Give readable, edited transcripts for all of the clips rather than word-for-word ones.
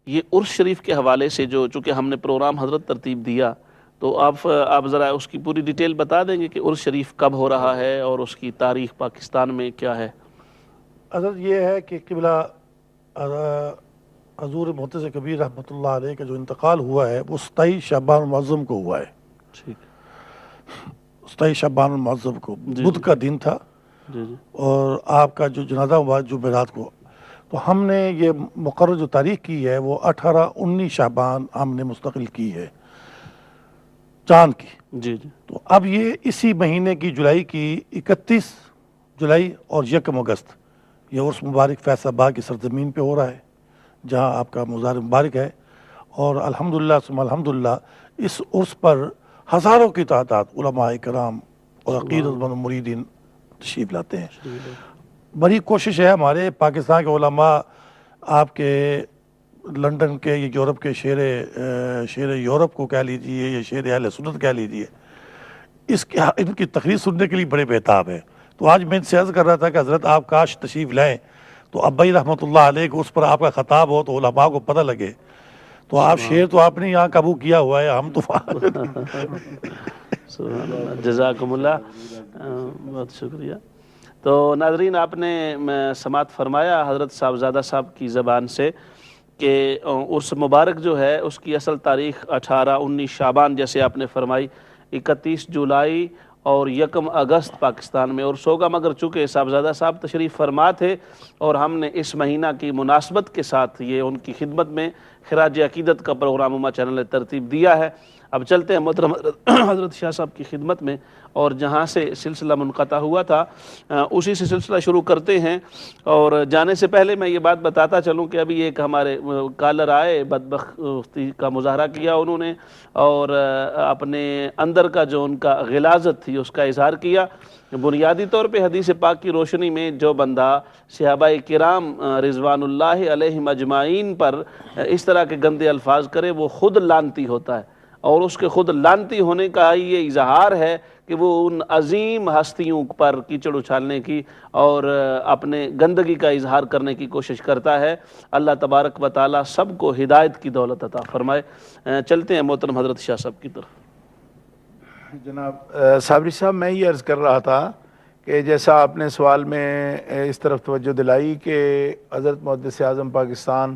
یہ عرس شریف کے حوالے سے جو چونکہ ہم نے پروگرام حضرت ترتیب دیا تو آپ ذرا اس کی پوری ڈیٹیل بتا دیں گے کہ عرس شریف کب ہو رہا ہے اور اس کی تاریخ پاکستان میں کیا ہے؟ حضرت یہ ہے کہ قبلہ حضور محتض کبیر رحمۃ اللہ علیہ کا جو انتقال ہوا ہے وہ 27 شعبان المعظم کو ہوا ہے. ٹھیک. 27 شعبان المعظم کو بدھ کا دن تھا اور آپ کا جو جنازہ ہوا جمعرات کو. تو ہم نے یہ مقرر جو تاریخ کی ہے وہ 18-19 شعبان ہم نے مستقل کی ہے چاند کی. جی جی. تو اب یہ اسی مہینے کی جولائی کی 31 جولائی اور 1 اگست یہ عرس مبارک فیصل آباد کی سرزمین پہ ہو رہا ہے جہاں آپ کا مزار مبارک ہے. اور الحمدللہ ثم الحمدللہ اس عرس پر ہزاروں کی تعداد علماء کرام اور عقیدت مند مریدین تشریف لاتے ہیں. بڑی کوشش ہے ہمارے پاکستان کے علماء آپ کے لنڈن کے یہ یورپ کے شیر یورپ کو کہہ لیجیے یا شیر اہل سنت کہہ لیجیے ان کی تقریر سننے کے لیے بڑے بےتاب ہیں. تو آج میں ان سے عرض کر رہا تھا کہ حضرت آپ کاش تشریف لائیں تو ابائی رحمۃ اللہ علیہ کو اس پر آپ کا خطاب ہو تو علماء کو پتہ لگے. تو آپ شیر تو آپ نے یہاں قابو کیا ہوا ہے, ہم تو جزاکم اللہ, بہت شکریہ. تو ناظرین آپ نے سماعت فرمایا حضرت صاحبزادہ صاحب کی زبان سے کہ عرس مبارک جو ہے اس کی اصل تاریخ 18-19 شعبان جیسے آپ نے فرمائی, 31 جولائی اور 1 اگست پاکستان میں عرس ہوگا. مگر چونکہ صاحبزادہ صاحب تشریف فرما تھے اور ہم نے اس مہینہ کی مناسبت کے ساتھ یہ ان کی خدمت میں خراج عقیدت کا پروگرام امہ چینل نے ترتیب دیا ہے. اب چلتے ہیں محترم حضرت شاہ صاحب کی خدمت میں اور جہاں سے سلسلہ منقطع ہوا تھا اسی سے سلسلہ شروع کرتے ہیں. اور جانے سے پہلے میں یہ بات بتاتا چلوں کہ ابھی ایک ہمارے کالر آئے, بدبختی کا مظاہرہ کیا انہوں نے اور اپنے اندر کا جو ان کا غلاظت تھی اس کا اظہار کیا. بنیادی طور پہ حدیث پاک کی روشنی میں جو بندہ صحابہ کرام رضوان اللہ علیہم اجمعین پر اس طرح کے گندے الفاظ کرے وہ خود لعنتی ہوتا ہے, اور اس کے خود لعنتی ہونے کا یہ اظہار ہے کہ وہ ان عظیم ہستیوں پر کیچڑ اچھالنے کی اور اپنے گندگی کا اظہار کرنے کی کوشش کرتا ہے. اللہ تبارک و تعالی سب کو ہدایت کی دولت عطا فرمائے. چلتے ہیں محترم حضرت شاہ صاحب کی طرف. جناب صابری صاحب, میں یہ عرض کر رہا تھا کہ جیسا آپ نے سوال میں اس طرف توجہ دلائی کہ حضرت محدث اعظم پاکستان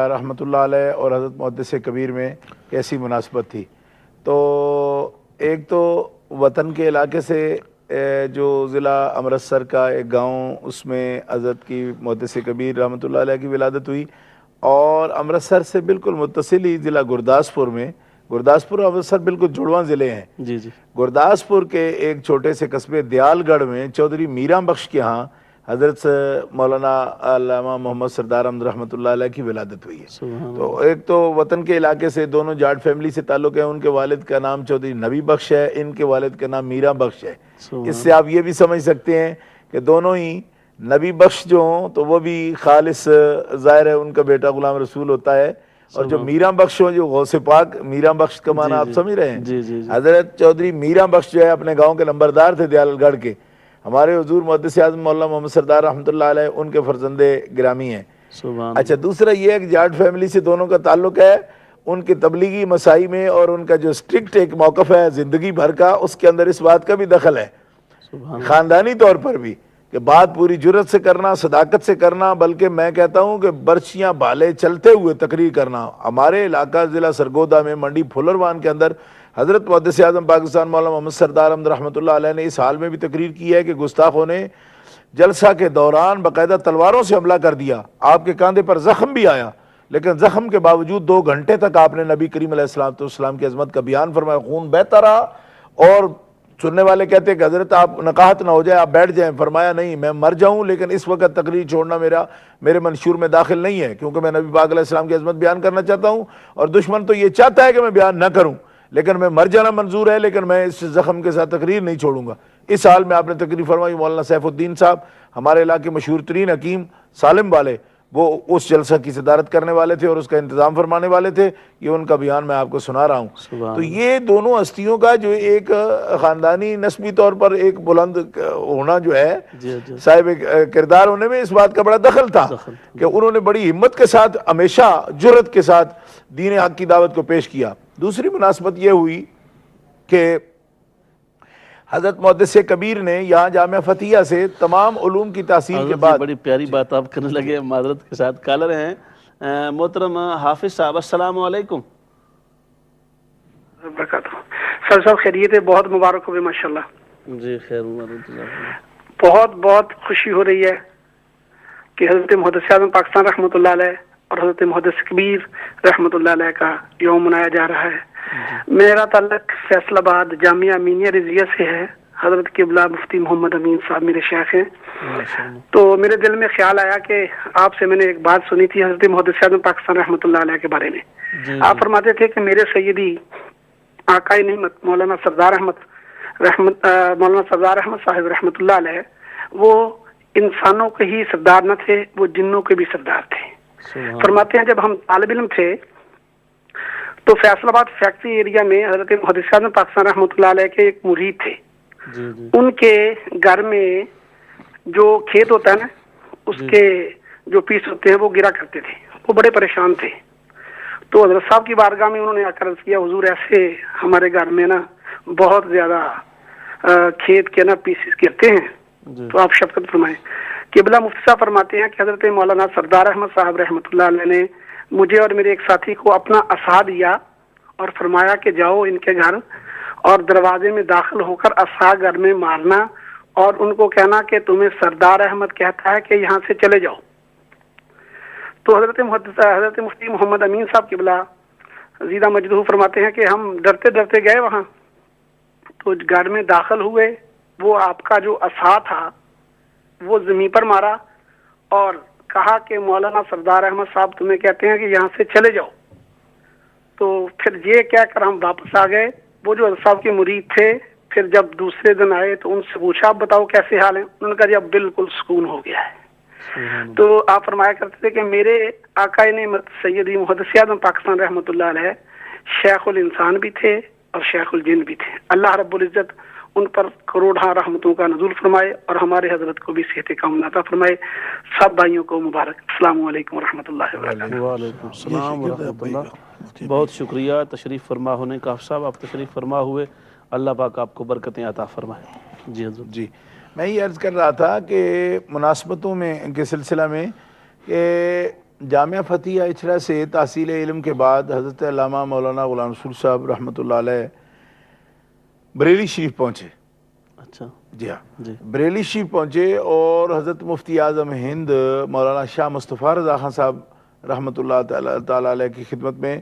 رحمۃ اللہ علیہ اور حضرت محدث کبیر میں کیسی مناسبت تھی, تو ایک تو وطن کے علاقے سے جو ضلع امرتسر کا ایک گاؤں اس میں حضرت کی محدث کبیر رحمۃ اللہ علیہ کی ولادت ہوئی, اور امرتسر سے بالکل متصل ہی ضلع گرداسپور میں, گرداسپور اور امرتسر بالکل جڑواں ضلع ہیں. جی جی. گرداسپور کے ایک چھوٹے سے قصبے دیال گڑھ میں چودھری میراں بخش کے ہاں حضرت مولانا علامہ محمد سردار احمد رحمۃ اللہ علیہ کی ولادت ہوئی ہے. تو ایک تو وطن کے علاقے سے دونوں جاٹ فیملی سے تعلق ہے. ان کے والد کا نام چودھری نبی بخش ہے, ان کے والد کا نام میراں بخش ہے. اس سے آپ یہ بھی سمجھ سکتے ہیں کہ دونوں ہی نبی بخش جو ہوں تو وہ بھی خالص ظاہر ہے ان کا بیٹا غلام رسول ہوتا ہے, اور جو میراں بخش ہوں جو غوث پاک میراں بخش کا معنی آپ سمجھ رہے ہیں. حضرت چودھری میراں بخش جو ہے اپنے گاؤں کے نمبردار تھے دیال گڑھ کے. ہمارے حضور محدث اعظم مولانا محمد سردار رحمۃ اللہ علیہ ان کے فرزند گرامی ہیں. اچھا, دوسرا یہ ہے کہ جاٹ فیملی سے دونوں کا تعلق ہے. ان کے تبلیغی مسائی میں اور ان کا جو سٹرکٹ ایک موقف ہے زندگی بھر کا, اس کے اندر اس بات کا بھی دخل ہے خاندانی طور پر بھی کہ بات پوری جرت سے کرنا, صداقت سے کرنا, بلکہ میں کہتا ہوں کہ برچیاں بالے چلتے ہوئے تقریر کرنا. ہمارے علاقہ ضلع سرگودا میں منڈی پھولروان کے اندر حضرت محدث اعظم پاکستان مولانا محمد سردار احمد رحمۃ اللہ علیہ نے اس حال میں بھی تقریر کی ہے کہ گستاخوں نے جلسہ کے دوران باقاعدہ تلواروں سے حملہ کر دیا. آپ کے کاندھے پر زخم بھی آیا, لیکن زخم کے باوجود 2 گھنٹے تک آپ نے نبی کریم علیہ السلام کی عظمت کا بیان فرمایا, خون بہتا رہا. اور سننے والے کہتے ہیں کہ حضرت آپ نقاہت نہ ہو جائے, آپ بیٹھ جائیں. فرمایا نہیں, میں مر جاؤں لیکن اس وقت تقریر چھوڑنا میرے منشور میں داخل نہیں ہے, کیونکہ میں نبی پاک علیہ السلام کی عظمت بیان کرنا چاہتا ہوں, اور دشمن تو یہ چاہتا ہے کہ میں بیان نہ کروں, لیکن میں مر جانا منظور ہے, لیکن میں اس زخم کے ساتھ تقریر نہیں چھوڑوں گا. اس حال میں آپ نے تقریر فرمائی. مولانا سیف الدین صاحب ہمارے علاقے مشہور ترین حکیم سالم والے, وہ اس جلسہ کی صدارت کرنے والے تھے اور اس کا انتظام فرمانے والے تھے. یہ ان کا بیان میں آپ کو سنا رہا ہوں. تو یہ دونوں ہستیوں کا جو ایک خاندانی نسبی طور پر ایک بلند ہونا جو ہے صاحب کردار ہونے میں اس بات کا بڑا دخل تھا کہ انہوں نے بڑی ہمت کے ساتھ ہمیشہ جرأت کے ساتھ دین حق کی دعوت کو پیش کیا. دوسری مناسبت یہ ہوئی کہ حضرت محدث کبیر نے یہاں جامعہ فتحیہ سے تمام علوم کی تحصیل کے بعد. بڑی پیاری بات آپ کرنے لگے. معذرت کے ساتھ کالر ہیں محترم حافظ صاحب. السلام علیکم. سر صاحب خیریت ہے؟ بہت مبارک ہو ماشاءاللہ. جی خیر. بہت بہت خوشی ہو رہی ہے کہ حضرت محدث اعظم پاکستان رحمۃ اللہ علیہ اور حضرت محدث کبیر رحمۃ اللہ علیہ کا یوم منایا جا رہا ہے. میرا تعلق فیصل آباد جامعہ امینیہ رضویہ سے ہے. حضرت قبلہ مفتی محمد امین صاحب میرے شیخ ہیں. تو میرے دل میں خیال آیا کہ آپ سے میں نے ایک بات سنی تھی حضرت محدث اعظم پاکستان رحمۃ اللہ علیہ کے بارے میں. آپ فرماتے تھے کہ میرے سیدی آقائے نعمت مولانا سردار احمد صاحب رحمۃ اللہ علیہ وہ انسانوں کے ہی سردار نہ تھے، وہ جنوں کے بھی سردار تھے. فرماتے ہیں جب ہم طالب علم تھے تو فیصل آباد فیکٹری ایریا میں حضرت محدث اعظم پاکستان رحمۃ اللہ علیہ کے ایک مرید تھے. ان کے گھر میں جو کھیت ہوتا ہے نا اس کے جو پیس ہوتے ہیں وہ گرا کرتے تھے. وہ بڑے پریشان تھے. تو حضرت صاحب کی بارگاہ میں انہوں نے عرض کیا حضور ایسے ہمارے گھر میں نا بہت زیادہ کھیت کے نا پیسز گرتے ہیں تو آپ شفقت فرمائیں. قبلہ مفتی صاحب فرماتے ہیں کہ حضرت مولانا سردار احمد صاحب رحمۃ اللہ علیہ نے مجھے اور میرے ایک ساتھی کو اپنا عصا دیا اور فرمایا کہ جاؤ ان کے گھر اور دروازے میں داخل ہو کر عصا گھر میں مارنا اور ان کو کہنا کہ تمہیں سردار احمد کہتا ہے کہ یہاں سے چلے جاؤ. تو حضرت مفتی محمد امین صاحب قبلہ زیدہ مجدہ فرماتے ہیں کہ ہم ڈرتے ڈرتے گئے وہاں. تو گھر میں داخل ہوئے، وہ آپ کا جو عصا تھا وہ زمین پر مارا اور کہا کہ مولانا سردار احمد صاحب تمہیں کہتے ہیں کہ یہاں سے چلے جاؤ. تو پھر یہ کہہ کر ہم واپس آ گئے. وہ جو صاحب کے مرید تھے پھر جب دوسرے دن آئے تو ان سے پوچھا آپ بتاؤ کیسے حال ہیں؟ انہوں نے کہا جی اب بالکل سکون ہو گیا ہے. تو آپ فرمایا کرتے تھے کہ میرے آقائے نعمت سیدی محدث اعظم پاکستان رحمۃ اللہ علیہ شیخ الانسان بھی تھے اور شیخ الجن بھی تھے. اللہ رب العزت ان پر کروڑاں رحمتوں کا نزول فرمائے اور ہمارے حضرت کو بھی صحت کاملہ عطا فرمائے. سب بھائیوں کو مبارک. السلام علیکم ورحمۃ اللہ وبرکاتہ. وعلیکم السلام ورحمۃ اللہ. بہت شکریہ تشریف فرما ہونے کا. صاحب آپ تشریف فرما ہوئے، اللہ پاک آپ کو برکتیں عطا فرمائے. جی حضرت. جی میں یہ عرض کر رہا تھا کہ مناسبتوں میں کے سلسلہ میں کہ جامعہ فتحیہ اچھرا سے تحصیل علم کے بعد حضرت علامہ مولانا غلام رسول صاحب رحمۃ اللہ علیہ بریلی شریف پہنچے. اچھا. جی ہاں بریلی شریف پہنچے اور حضرت مفتی اعظم ہند مولانا شاہ مصطفیٰ رضا خان صاحب رحمۃ اللہ تعالیٰ علیہ کی خدمت میں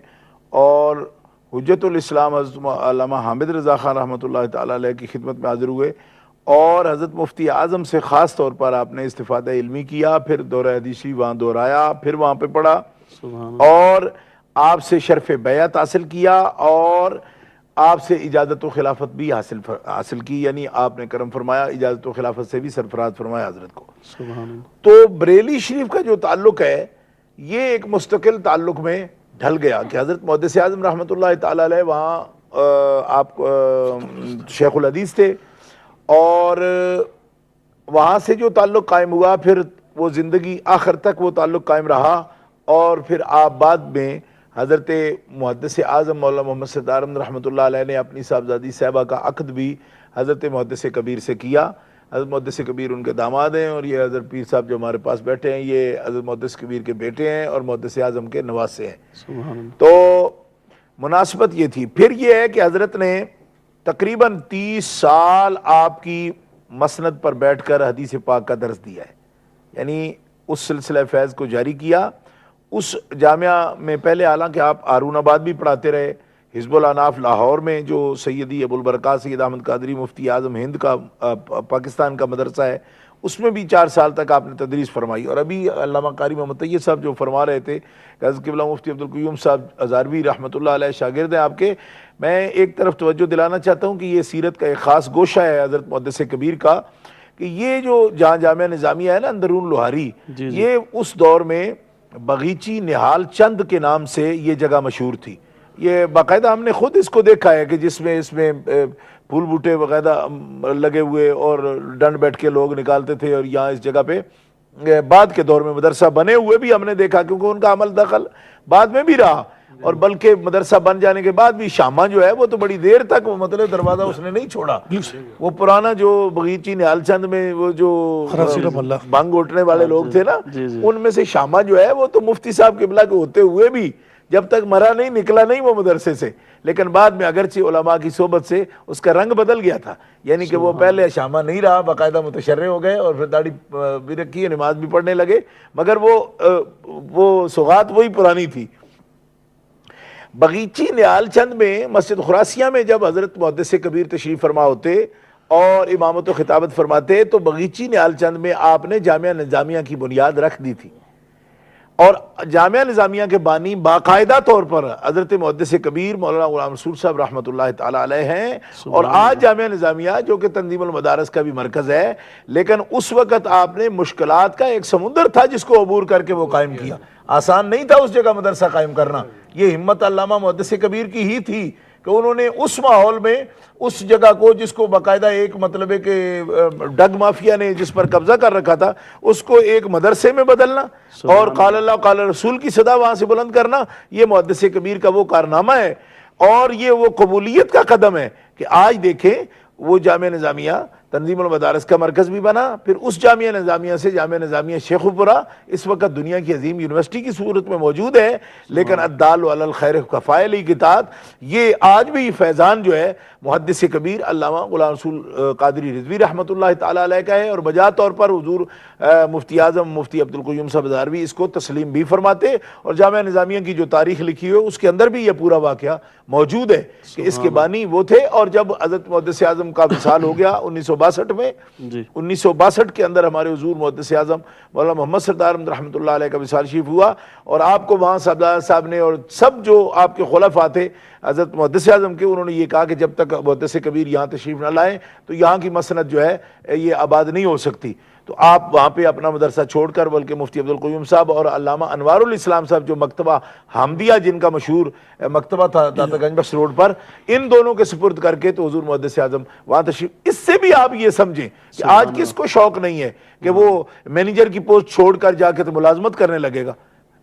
اور حجت الاسلام حضرت علامہ حامد رضا خان رحمۃ اللہ تعالیٰ علیہ کی خدمت میں حاضر ہوئے اور حضرت مفتی اعظم سے خاص طور پر آپ نے استفادہ علمی کیا. پھر دورہ حدیثی وہاں دہرایا، پھر وہاں پہ پڑھا اور آپ سے شرف بیعت حاصل کیا اور آپ سے اجازت و خلافت بھی حاصل کی. یعنی آپ نے کرم فرمایا، اجازت و خلافت سے بھی سرفراز فرمایا حضرت کو. تو بریلی شریف کا جو تعلق ہے یہ ایک مستقل تعلق میں ڈھل گیا کہ حضرت محدث اعظم رحمۃ اللہ تعالیٰ علیہ وہاں آپ شیخ الحدیث تھے اور وہاں سے جو تعلق قائم ہوا پھر وہ زندگی آخر تک وہ تعلق قائم رہا. اور پھر آپ بعد میں حضرت محدث اعظم مولانا محمد سردار احمد رحمۃ اللہ علیہ نے اپنی صاحبزادی صاحبہ کا عقد بھی حضرت محدث کبیر سے کیا. حضرت محدث کبیر ان کے داماد ہیں اور یہ حضرت پیر صاحب جو ہمارے پاس بیٹھے ہیں یہ حضرت محدث کبیر کے بیٹے ہیں اور محدث اعظم کے نواسے ہیں. تو مناسبت یہ تھی. پھر یہ ہے کہ حضرت نے تقریباً 30 سال آپ کی مسند پر بیٹھ کر حدیث پاک کا درس دیا ہے. یعنی اس سلسلہ فیض کو جاری کیا. اس جامعہ میں پہلے حالانکہ آپ ہارون آباد بھی پڑھاتے رہے، حزب الاناف لاہور میں جو سیدی ابو البرکات سید احمد قادری مفتی اعظم ہند کا پاکستان کا مدرسہ ہے اس میں بھی 4 سال تک آپ نے تدریس فرمائی. اور ابھی علامہ قاری محمد طیب صاحب جو فرما رہے تھے کہ حضرت قبلہ مفتی عبدالقیوم صاحب ہزاروی رحمۃ اللہ علیہ شاگرد ہیں آپ کے. میں ایک طرف توجہ دلانا چاہتا ہوں کہ یہ سیرت کا ایک خاص گوشہ ہے حضرت محدث کبیر کا کہ یہ جو جہاں جامعہ نظامیہ ہے نا اندرون لوہاری، یہ اس دور میں بغیچی نہال چند کے نام سے یہ جگہ مشہور تھی. یہ باقاعدہ ہم نے خود اس کو دیکھا ہے کہ جس میں اس میں پھول بوٹے باقاعدہ لگے ہوئے اور ڈنڈ بیٹھ کے لوگ نکالتے تھے، اور یہاں اس جگہ پہ بعد کے دور میں مدرسہ بنے ہوئے بھی ہم نے دیکھا، کیونکہ ان کا عمل دخل بعد میں بھی رہا. اور بلکہ مدرسہ بن جانے کے بعد بھی شامہ جو ہے وہ تو بڑی دیر تک وہ مطلب دروازہ اس نے نہیں چھوڑا. وہ پرانا جو بغیچی نہال چند میں وہ جو بھنگ اٹھنے والے لوگ تھے نا، ان میں سے شامہ جو ہے وہ تو مفتی صاحب قبلہ کے ہوتے ہوئے بھی جب تک مرا نہیں، نکلا نہیں وہ مدرسے سے. لیکن بعد میں اگرچہ علماء کی صحبت سے اس کا رنگ بدل گیا تھا، یعنی کہ وہ پہلے شامہ نہیں رہا، باقاعدہ متشرع ہو گئے اور پھر داڑھی بھی رکھی، نماز بھی پڑھنے لگے، مگر وہ سوغات وہی پرانی تھی. بغیچی نہال چند میں مسجد خراسیہ میں جب حضرت محدث کبیر تشریف فرما ہوتے اور امامت و خطابت فرماتے تو بغیچی نہال چند میں آپ نے جامعہ نظامیہ کی بنیاد رکھ دی تھی. اور جامعہ نظامیہ کے بانی باقاعدہ طور پر حضرت محدث کبیر مولانا غلام رسول صاحب رحمۃ اللہ تعالی علیہ ہیں. اور آج جامعہ نظامیہ جو کہ تنظیم المدارس کا بھی مرکز ہے، لیکن اس وقت آپ نے مشکلات کا ایک سمندر تھا جس کو عبور کر کے وہ قائم کیا. آسان نہیں تھا اس جگہ مدرسہ قائم کرنا. یہ ہمت علامہ محدث کبیر کی ہی تھی کہ انہوں نے اس ماحول میں اس جگہ کو، جس کو باقاعدہ ایک مطلب ہے کہ ڈگ مافیا نے جس پر قبضہ کر رکھا تھا، اس کو ایک مدرسے میں بدلنا اور قال اللہ قال رسول کی صدا وہاں سے بلند کرنا، یہ محدث کبیر کا وہ کارنامہ ہے. اور یہ وہ قبولیت کا قدم ہے کہ آج دیکھیں وہ جامعہ نظامیہ تنظیم المدارس کا مرکز بھی بنا، پھر اس جامعہ نظامیہ سے جامعہ نظامیہ شیخ پورہ اس وقت دنیا کی عظیم یونیورسٹی کی صورت میں موجود ہے. لیکن الدال علی الخیر کفائل کی اطاعت، یہ آج بھی فیضان جو ہے محدث کبیر علامہ غلام رسول قادری رضوی رحمۃ اللہ تعالی علیہ کا ہے. اور بجا طور پر حضور مفتی اعظم مفتی عبدالقیوم صاحب ہزاروی اس کو تسلیم بھی فرماتے، اور جامعہ نظامیہ کی جو تاریخ لکھی ہوئی ہے اس کے اندر بھی یہ پورا واقعہ موجود ہے کہ اس کے بانی وہ تھے. اور جب حضرت محدث اعظم کا وصال ہو گیا 1962 میں، 1962 کے اندر ہمارے حضور محدث اعظم مولانا محمد سردار احمد رحمۃ اللہ علیہ کا وصال شریف ہوا، اور آپ کو وہاں صاحب نے اور سب جو آپ کے خلفاء تھے حضرت محدث اعظم کے، انہوں نے یہ کہا کہ جب تک محدث کبیر یہاں تشریف نہ لائیں تو یہاں کی مسند جو ہے یہ آباد نہیں ہو سکتی. تو آپ وہاں پہ اپنا مدرسہ چھوڑ کر بلکہ مفتی عبدالقیوم صاحب اور علامہ انوار الاسلام صاحب جو مکتبہ حامدیہ جن کا مشہور مکتبہ تھا داتا گنج بخش روڈ پر، ان دونوں کے سپرد کر کے تو حضور محدث اعظم وہاں تشریف. اس سے بھی آپ یہ سمجھیں کہ آج کس کو شوق نہیں ہے کہ وہ مینیجر کی پوسٹ چھوڑ کر جا کے تو ملازمت کرنے لگے گا؟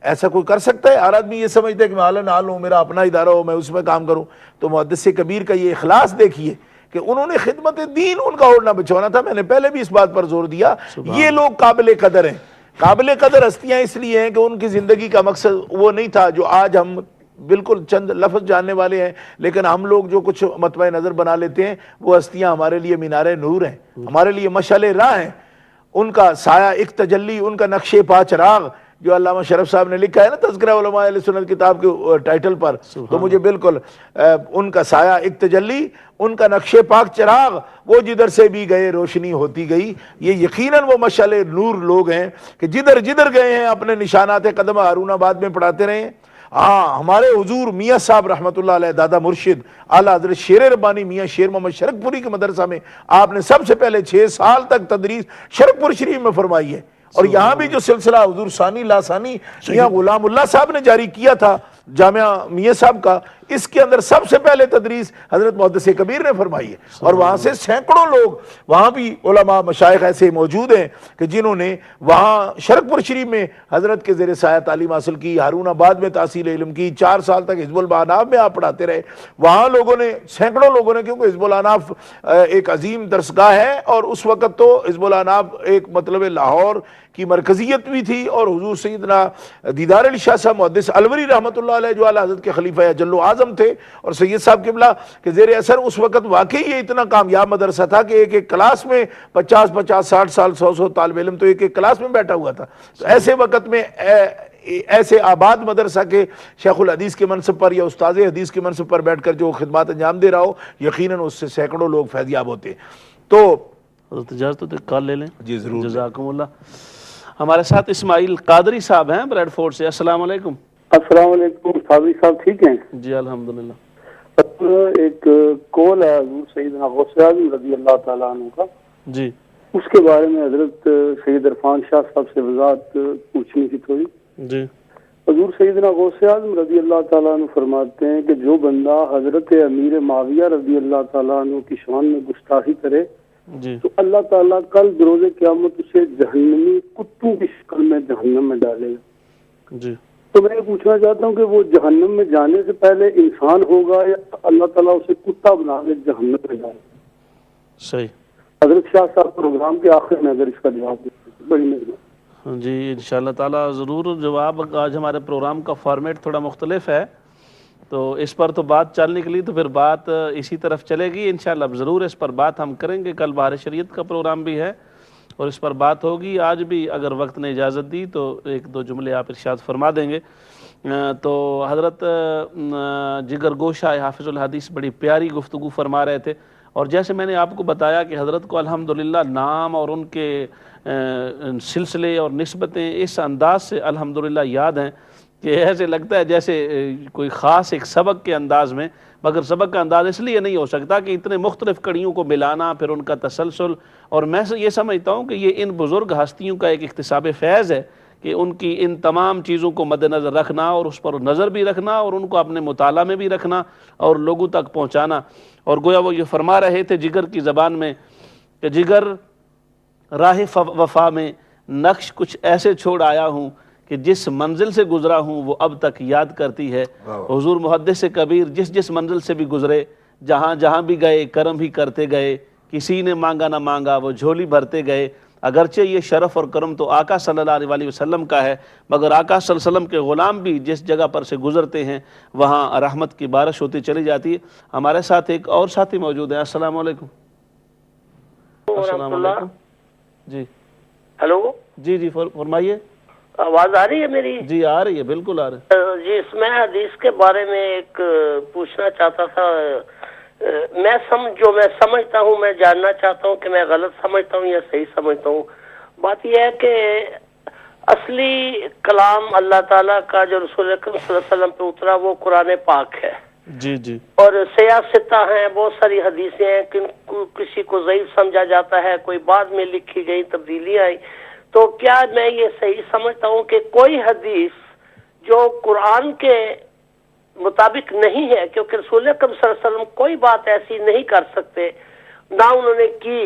ایسا کوئی کر سکتا ہے؟ ہر آدمی یہ سمجھتا ہے کہ میں اعلیٰ نال ہوں، میرا اپنا ادارہ ہو، میں اس میں کام کروں. تو محدث کبیر کا یہ اخلاص دیکھیے کہ انہوں نے خدمت دین ان کا اوڑھنا بچھونا تھا. میں نے پہلے بھی اس بات پر زور دیا، یہ لوگ قابل قدر ہیں. قابل قدر ہستیاں اس لیے ہیں کہ ان کی زندگی کا مقصد وہ نہیں تھا جو آج ہم بالکل چند لفظ جاننے والے ہیں، لیکن ہم لوگ جو کچھ مطمع نظر بنا لیتے ہیں، وہ ہستیاں ہمارے لیے مینار نور ہیں، ہمارے لیے مشعل راہ ہیں. ان کا سایہ ایک تجلی، ان کا نقش پا چراغ جو علامہ شرف صاحب نے لکھا ہے نا تذکرہ علماء اہل سنت کتاب کے ٹائٹل پر، تو مجھے بالکل ان کا سایہ ایک تجلی، ان کا نقش پاک چراغ، وہ جدھر سے بھی گئے روشنی ہوتی گئی. یہ یقیناً وہ مشعل نور لوگ ہیں کہ جدھر جدھر گئے ہیں اپنے نشانات قدم ہارون آباد میں پڑھاتے رہے ہیں. ہاں، ہمارے حضور میاں صاحب رحمۃ اللہ علیہ دادا مرشد اعلیٰ حضرت شیر ربانی میاں شیر محمد شرک پوری کے مدرسہ میں آپ نے سب سے پہلے 6 سال تک تدریس شرک پور شریف میں فرمائی ہے. اور یہاں بھی جو سلسلہ حضور ثانی لاسانی میاں غلام اللہ صاحب نے جاری کیا تھا جامعہ میاں صاحب کا، اس کے اندر سب سے پہلے تدریس حضرت محدث کبیر نے فرمائی ہے. اور وہاں سے سینکڑوں لوگ، وہاں بھی علماء مشائخ ایسے موجود ہیں کہ جنہوں نے وہاں شرک پور شریف میں حضرت کے زیر سایہ تعلیم حاصل کی، ہارون آباد میں تحصیل علم کی، 4 سال تک حزب الاناف میں آپ پڑھاتے رہے. وہاں لوگوں نے، سینکڑوں لوگوں نے، کیونکہ حزب الاناف ایک عظیم درسگاہ ہے، اور اس وقت تو حزب الاناف ایک مطلب لاہور کی مرکزیت بھی تھی. اور حضور سیدنا دیدار علی شاہ صاحب محدث الوری رحمۃ اللہ علیہ جو اعلیٰ حضرت کے خلیفہ اجل و اعظم تھے، اور سید صاحب قبلہ کے زیر اثر اس وقت واقعی یہ اتنا کامیاب مدرسہ تھا کہ ایک ایک کلاس میں 50 60 سال 100 طالب علم تو ایک ایک کلاس میں بیٹھا ہوا تھا. تو ایسے وقت میں ایسے آباد مدرسہ کے شیخ الحدیث کے منصب پر یا استاذ حدیث کے منصب پر بیٹھ کر جو خدمات انجام دے رہا ہو، یقیناً اس سے سینکڑوں لوگ فیضیاب ہوتے. تو اجازت تو کال لے لیں. جی ضرور. جزاکم اللہ. ہمارے ساتھ اسماعیل قادری صاحب ہیں بریڈ فورڈ سے. السلام علیکم. السلام علیکم. قادری صاحب ٹھیک ہیں؟ جی الحمدللہ. ایک کول ہے حضور سیدنا غوث اعظم رضی اللہ تعالیٰ عنہ کا. جی. اس کے بارے میں حضرت سید عرفان شاہ صاحب سے وضاحت پوچھنی تھی تھوڑی. جی. حضور سیدنا غوث اعظم رضی اللہ تعالیٰ عنہ فرماتے ہیں کہ جو بندہ حضرت امیر معاویہ رضی اللہ تعالیٰ عنہ کی شان میں گستاخی کرے جی. تو اللہ تعالیٰ کل بروز قیامت اسے جہنمی کتوں کی شکل میں جہنم میں ڈالے گا. جی. تو میں یہ پوچھنا چاہتا ہوں کہ وہ جہنم میں جانے سے پہلے انسان ہوگا یا اللہ تعالیٰ اسے کتا بنا کے جہنم میں ڈالے گا؟ صحیح. حضرت شاہ صاحب پروگرام کے آخر میں اگر اس کا جواب دیں بڑی مہربانی. جی انشاءاللہ تعالیٰ ضرور جواب. آج ہمارے پروگرام کا فارمیٹ تھوڑا مختلف ہے تو اس پر تو بات چلنے کے لیے تو پھر بات اسی طرف چلے گی انشاءاللہ. اب ضرور اس پر بات ہم کریں گے. کل بہار شریعت کا پروگرام بھی ہے اور اس پر بات ہوگی. آج بھی اگر وقت نے اجازت دی تو ایک دو جملے آپ ارشاد فرما دیں گے. تو حضرت جگر گوشہ حافظ الحدیث بڑی پیاری گفتگو فرما رہے تھے اور جیسے میں نے آپ کو بتایا کہ حضرت کو الحمدللہ نام اور ان کے سلسلے اور نسبتیں اس انداز سے الحمدللہ یاد ہیں کہ ایسے لگتا ہے جیسے کوئی خاص ایک سبق کے انداز میں. مگر سبق کا انداز اس لیے نہیں ہو سکتا کہ اتنے مختلف کڑیوں کو ملانا پھر ان کا تسلسل. اور میں یہ سمجھتا ہوں کہ یہ ان بزرگ ہستیوں کا ایک اکتساب فیض ہے کہ ان کی ان تمام چیزوں کو مد نظر رکھنا اور اس پر نظر بھی رکھنا اور ان کو اپنے مطالعہ میں بھی رکھنا اور لوگوں تک پہنچانا. اور گویا وہ یہ فرما رہے تھے جگر کی زبان میں کہ جگر راہ وفا میں نقش کچھ ایسے چھوڑ آیا ہوں کہ جس منزل سے گزرا ہوں وہ اب تک یاد کرتی ہے. حضور محدث کبیر جس منزل سے بھی گزرے جہاں جہاں بھی گئے کرم بھی کرتے گئے. کسی نے مانگا نہ مانگا وہ جھولی بھرتے گئے. اگرچہ یہ شرف اور کرم تو آقا صلی اللہ علیہ وسلم کا ہے مگر آقا صلی اللہ علیہ وسلم کے غلام بھی جس جگہ پر سے گزرتے ہیں وہاں رحمت کی بارش ہوتی چلی جاتی ہے. ہمارے ساتھ ایک اور ساتھی موجود ہیں. السلام علیکم. السلام علیکم. جی ہلو. جی فرمائیے. آواز آ رہی ہے میری؟ جی آ رہی ہے بالکل آ رہی ہے. جی اس میں حدیث کے بارے میں ایک پوچھنا چاہتا تھا. میں سمجھتا ہوں میں جاننا چاہتا ہوں کہ میں غلط سمجھتا ہوں یا صحیح سمجھتا ہوں. بات یہ ہے کہ اصلی کلام اللہ تعالیٰ کا جو رسول اکرم صلی اللہ علیہ وسلم پہ اترا وہ قرآن پاک ہے. جی جی. اور سیاستہ ہیں بہت ساری حدیثیں ہیں کسی کو ضعیف سمجھا جاتا ہے کوئی بعد میں لکھی گئی تبدیلیاں آئی. تو کیا میں یہ صحیح سمجھتا ہوں کہ کوئی حدیث جو قرآن کے مطابق نہیں ہے کیونکہ رسول اکرم صلی اللہ علیہ وسلم کوئی بات ایسی نہیں کر سکتے نہ انہوں نے کی.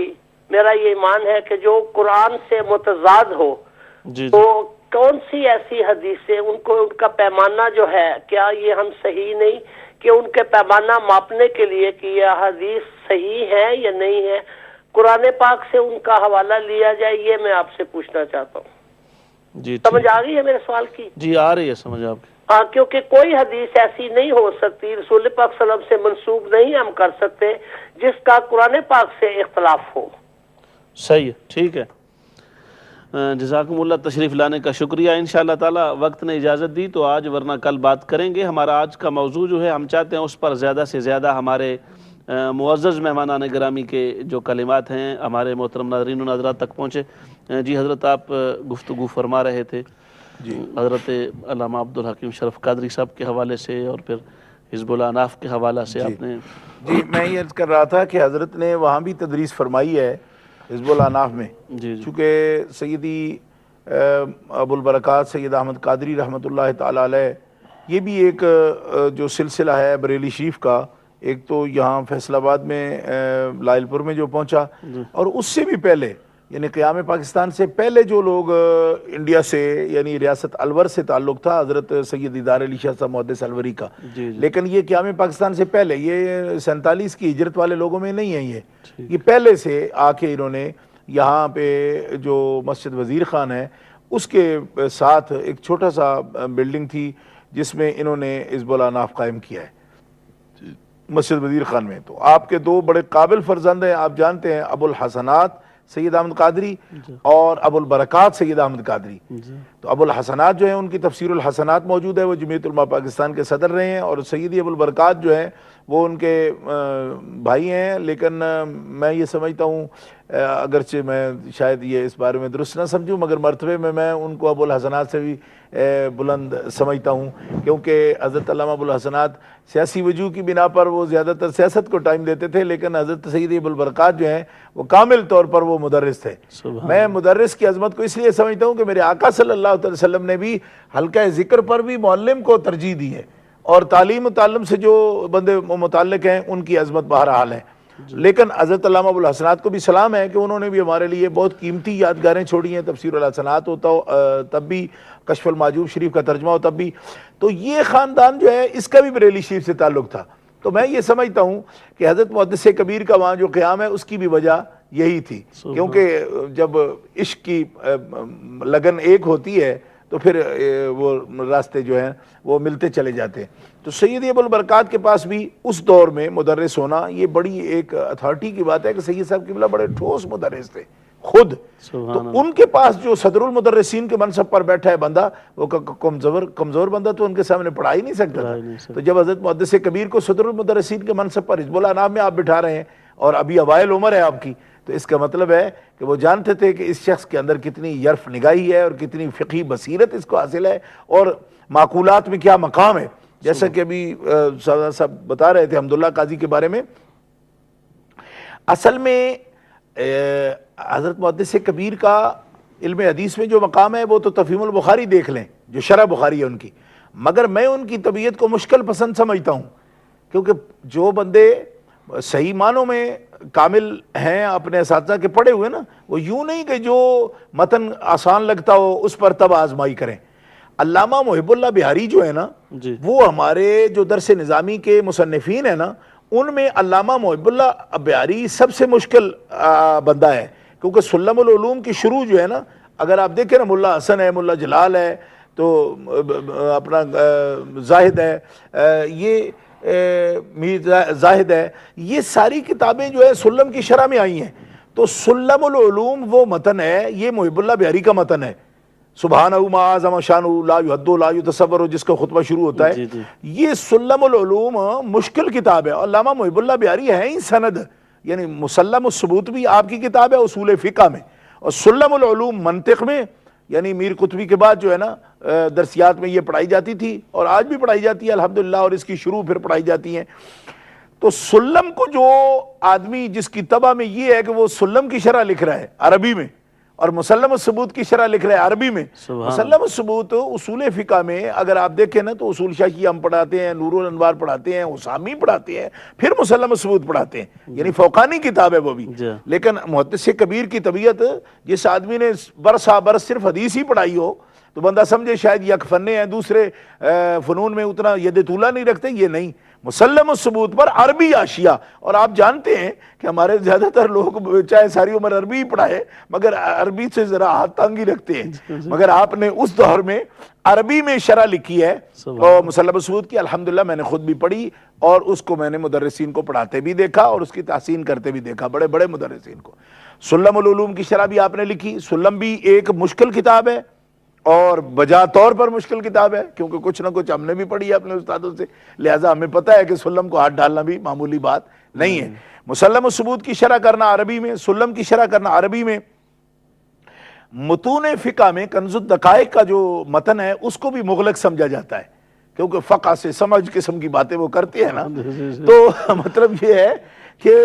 میرا یہ ایمان ہے کہ جو قرآن سے متضاد ہو جی تو کون سی ایسی حدیثیں ان کا پیمانہ جو ہے کیا یہ ہم صحیح نہیں کہ ان کے پیمانہ ماپنے کے لیے کہ یہ حدیث صحیح ہے یا نہیں ہے قرآن پاک سے ان کا حوالہ لیا جائے. یہ میں آپ سے پوچھنا چاہتا ہوں. جی سمجھ آ رہی ہے میرے سوال کی؟ جی آ رہی ہے سمجھ آپ کی. ہاں کیونکہ کوئی حدیث ایسی نہیں ہو سکتی رسول پاک صلی اللہ علیہ وسلم سے منسوب نہیں ہم کر سکتے جس کا قرآن پاک سے اختلاف ہو. صحیح ہے ٹھیک ہے. جزاکم اللہ تشریف لانے کا شکریہ. انشاءاللہ تعالی وقت نے اجازت دی تو آج ورنہ کل بات کریں گے. ہمارا آج کا موضوع جو ہے ہم چاہتے ہیں اس پر زیادہ سے زیادہ ہمارے معزز مہمانان گرامی کے جو کلمات ہیں ہمارے محترم ناظرین و ناظرات تک پہنچے. جی حضرت آپ گفتگو فرما رہے تھے جی حضرت علامہ عبدالحکیم شرف قادری صاحب کے حوالے سے اور پھر حزب الاناف کے حوالہ سے آپ نے. جی میں یہ عرض کر رہا تھا کہ حضرت نے وہاں بھی تدریس فرمائی ہے حزب الاناف میں. جی چونکہ سیدی ابو البرکات سید احمد قادری رحمۃ اللہ تعالی علیہ یہ بھی ایک جو سلسلہ ہے بریلی شریف کا ایک تو یہاں فیصل آباد میں لائل پور میں جو پہنچا اور اس سے بھی پہلے یعنی قیام پاکستان سے پہلے جو لوگ انڈیا سے یعنی ریاست الور سے تعلق تھا حضرت سید دیدار علی شاہ صاحب محدث الوری کا. لیکن یہ قیام پاکستان سے پہلے یہ 47 کی ہجرت والے لوگوں میں نہیں ہے. یہ پہلے سے آ کے انہوں نے یہاں پہ جو مسجد وزیر خان ہے اس کے ساتھ ایک چھوٹا سا بلڈنگ تھی جس میں انہوں نے حزب الاناف قائم کیا ہے مسجد وزیر خان میں. تو آپ کے دو بڑے قابل فرزند ہیں آپ جانتے ہیں ابو الحسنات سید احمد قادری اور ابو البرکات سید احمد قادری. تو ابو الحسنات جو ہیں ان کی تفسیر الحسنات موجود ہے، وہ جمعیت علماء پاکستان کے صدر رہے ہیں، اور سیدی ابو البرکات جو ہیں وہ ان کے بھائی ہیں، لیکن میں یہ سمجھتا ہوں اگرچہ میں شاید یہ اس بارے میں درست نہ سمجھوں، مگر مرتبے میں ان کو ابو الحسنات سے بھی بلند سمجھتا ہوں، کیونکہ حضرت علامہ ابو الحسنات سیاسی وجوہ کی بنا پر وہ زیادہ تر سیاست کو ٹائم دیتے تھے، لیکن حضرت سیدی ابو البرکات جو ہیں وہ کامل طور پر وہ مدرس تھے۔ میں مدرس کی عظمت کو اس لیے سمجھتا ہوں کہ میرے آقا صلی اللہ علیہ وسلم نے بھی حلقہ ذکر پر بھی معلم کو ترجیح دی ہے، اور تعلیم و تعلم سے جو بندے متعلق ہیں ان کی عظمت بہرحال ہے۔ لیکن حضرت علامہ ابو الحسنات کو بھی سلام ہے کہ انہوں نے بھی ہمارے لیے بہت قیمتی یادگاریں چھوڑی ہیں، تفسیر الحسنات ہوتا ہو تب بھی، کشف المحجوب شریف کا ترجمہ ہو تب بھی، تو یہ خاندان جو ہے اس کا بھی بریلی شریف سے تعلق تھا۔ تو میں یہ سمجھتا ہوں کہ حضرت محدث کبیر کا وہاں جو قیام ہے اس کی بھی وجہ یہی تھی، کیونکہ جب عشق کی لگن ایک ہوتی ہے تو پھر وہ راستے جو ہیں وہ ملتے چلے جاتے ہیں۔ تو سید ابو البرکات کے پاس بھی اس دور میں مدرس ہونا یہ بڑی ایک اتھارٹی کی بات ہے کہ سید صاحب قبلہ بڑے ٹھوس مدرس تھے خود، تو ان کے پاس جو صدر المدرسین کے منصب پر بیٹھا ہے بندہ، وہ کمزور بندہ تو ان کے سامنے پڑھا ہی نہیں سکتا تھا۔ تو جب حضرت محدث کبیر کو صدر المدرسین کے منصب پر حزب اللہ نام میں آپ بٹھا رہے ہیں، اور ابھی اوائل عمر ہے آپ کی، تو اس کا مطلب ہے کہ وہ جانتے تھے کہ اس شخص کے اندر کتنی یرف نگاہی ہے اور کتنی فقہی بصیرت اس کو حاصل ہے، اور معقولات میں کیا مقام ہے۔ جیسا کہ ابھی صاحب بتا رہے تھے حمداللہ قاضی کے بارے میں، اصل میں حضرت محدث کبیر کا علم حدیث میں جو مقام ہے وہ تو تفہیم البخاری دیکھ لیں جو شرح بخاری ہے ان کی، مگر میں ان کی طبیعت کو مشکل پسند سمجھتا ہوں، کیونکہ جو بندے صحیح معنوں میں کامل ہیں اپنے اساتذہ کے پڑھے ہوئے نا، وہ یوں نہیں کہ جو متن آسان لگتا ہو اس پر تب آزمائی کریں۔ علامہ محب اللہ بہاری جو ہے نا، وہ ہمارے جو درس نظامی کے مصنفین ہیں نا، ان میں علامہ محب اللہ بہاری سب سے مشکل بندہ ہے، کیونکہ سلم العلوم کی شروع جو ہے نا، اگر آپ دیکھیں نا، ملا حسن ہے، ملا جلال ہے، تو اپنا زاہد ہے، یہ میر زاہد ہے، یہ ساری کتابیں جو ہے سلم کی شرح میں آئی ہیں۔ تو سلم العلوم وہ متن ہے، یہ محب اللہ بہاری کا متن ہے، سبحانہ ما اعظم شانہ لا یحد لا یتصور، جس کا خطبہ شروع ہوتا ہے، یہ سلم العلوم مشکل کتاب ہے۔ علامہ محب اللہ بہاری ہے ہی سند، یعنی مسلم الثبوت بھی آپ کی کتاب ہے اصول فقہ میں، اور سلم العلوم منطق میں، یعنی میر قطبی کے بعد جو ہے نا درسیات میں یہ پڑھائی جاتی تھی، اور آج بھی پڑھائی جاتی ہے الحمدللہ، اور اس کی شروع پھر پڑھائی جاتی ہیں۔ تو سلم کو جو آدمی جس کی طبع میں یہ ہے کہ وہ سلم کی شرح لکھ رہا ہے عربی میں، اور مسلم الثبوت کی شرح لکھ رہے ہیں عربی میں، مسلم الثبوت اصول فقہ میں اگر آپ دیکھیں نا تو اصول شاشی ہم پڑھاتے ہیں، نور الانوار پڑھاتے ہیں، اسامی پڑھاتے ہیں، پھر مسلم الثبوت پڑھاتے ہیں، یعنی فوقانی کتاب ہے وہ بھی۔ لیکن محدث کبیر کی طبیعت، جس آدمی نے برسا برس صرف حدیث ہی پڑھائی ہو تو بندہ سمجھے شاید یک فنے ہیں، دوسرے فنون میں اتنا ید طولہ نہیں رکھتے، یہ نہیں، مسلم الثبوت پر عربی حاشیہ۔ اور آپ جانتے ہیں کہ ہمارے زیادہ تر لوگ چاہے ساری عمر عربی ہی پڑھائے مگر عربی سے ذرا ہاتھ تنگ ہی رکھتے ہیں، مگر آپ نے اس دور میں عربی میں شرح لکھی ہے اور مسلم الثبوت کی، الحمدللہ میں نے خود بھی پڑھی، اور اس کو میں نے مدرسین کو پڑھاتے بھی دیکھا اور اس کی تحسین کرتے بھی دیکھا، بڑے بڑے مدرسین کو۔ سلم العلوم کی شرح بھی آپ نے لکھی، سلم بھی ایک مشکل کتاب ہے، اور بجا طور پر مشکل کتاب ہے، کیونکہ کچھ نہ کچھ ہم نے بھی پڑھی ہے اپنے استادوں سے، لہٰذا ہمیں پتہ ہے کہ سلم کو ہاتھ ڈالنا بھی معمولی بات نہیں ہے۔ مسلم الثبوت کی شرح کرنا عربی میں، سلم کی شرح کرنا عربی میں۔ متون فقہ میں کنز الدقائق کا جو متن ہے اس کو بھی مغلق سمجھا جاتا ہے، کیونکہ فقہ سے سمجھ قسم کی باتیں وہ کرتے ہیں نا، تو مطلب یہ ہے کہ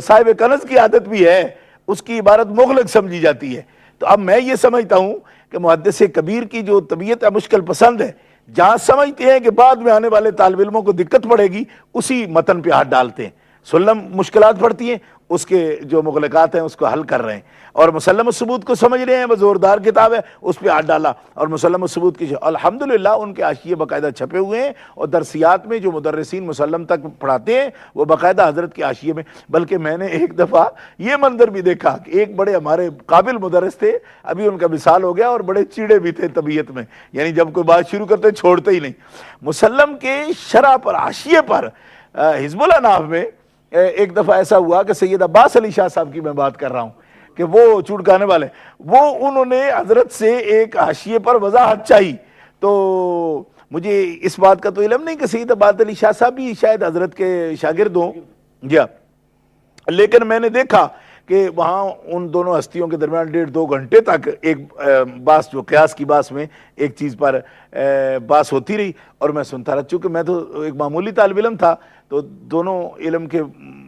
صاحب کنز کی عادت بھی ہے، اس کی عبارت مغلق سمجھی جاتی ہے۔ تو اب میں یہ سمجھتا ہوں کہ محدث کبیر کی جو طبیعت ہے مشکل پسند ہے، جہاں سمجھتے ہیں کہ بعد میں آنے والے طالب علموں کو دقت پڑے گی اسی متن پہ ہاتھ ڈالتے ہیں۔ سلم مشکلات پڑتی ہیں، اس کے جو مغلقات ہیں اس کو حل کر رہے ہیں، اور مسلم الثبوت کو سمجھ رہے ہیں، وہ زوردار کتاب ہے، اس پہ ہاتھ ڈالا، اور مسلم الثبوت کی الحمدللہ ان کے حاشیے باقاعدہ چھپے ہوئے ہیں، اور درسیات میں جو مدرسین مسلم تک پڑھاتے ہیں وہ باقاعدہ حضرت کے حاشیے میں۔ بلکہ میں نے ایک دفعہ یہ منظر بھی دیکھا کہ ایک بڑے ہمارے قابل مدرس تھے، ابھی ان کا وصال ہو گیا، اور بڑے چیڑے بھی تھے طبیعت میں، یعنی جب کوئی بات شروع کرتے چھوڑتے ہی نہیں۔ مسلم کے شرح پر حاشیے پر حزب اللہ ناف میں ایک دفعہ ایسا ہوا کہ سید عباس علی شاہ صاحب کی میں بات کر رہا ہوں کہ وہ چڑکانے والے، وہ انہوں نے حضرت سے ایک حاشیے پر وضاحت چاہی. تو مجھے اس بات کا تو علم نہیں کہ سید عبادت علی شاہ صاحب بھی شاید حضرت کے شاگرد ہوں، لیکن میں نے دیکھا کہ وہاں ان دونوں ہستیوں کے درمیان 1.5-2 گھنٹے تک ایک باس، جو قیاس کی باس میں ایک چیز پر باس ہوتی رہی، اور میں سنتا رہا. چونکہ میں تو ایک معمولی طالب علم تھا، تو دونوں علم کے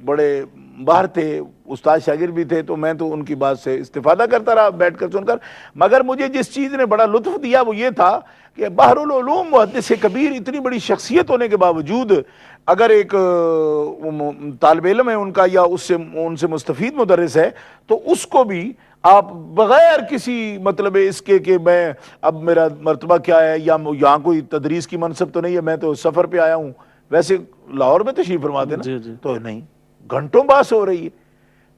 بڑے باہر تھے، استاد شاگرد بھی تھے، تو میں تو ان کی بات سے استفادہ کرتا رہا بیٹھ کر سن کر. مگر مجھے جس چیز نے بڑا لطف دیا وہ یہ تھا کہ بحر العلوم محدث کبیر اتنی بڑی شخصیت ہونے کے باوجود اگر ایک طالب علم ہے ان کا، یا ان سے مستفید مدرس ہے، تو اس کو بھی آپ بغیر کسی مطلب اس کے کہ میں اب میرا مرتبہ کیا ہے، یا یہاں کوئی تدریس کی منصب تو نہیں ہے، میں تو سفر پہ آیا ہوں، ویسے لاہور میں تشریف فرما دینا، تو نہیں، گھنٹوں باس ہو رہی ہے.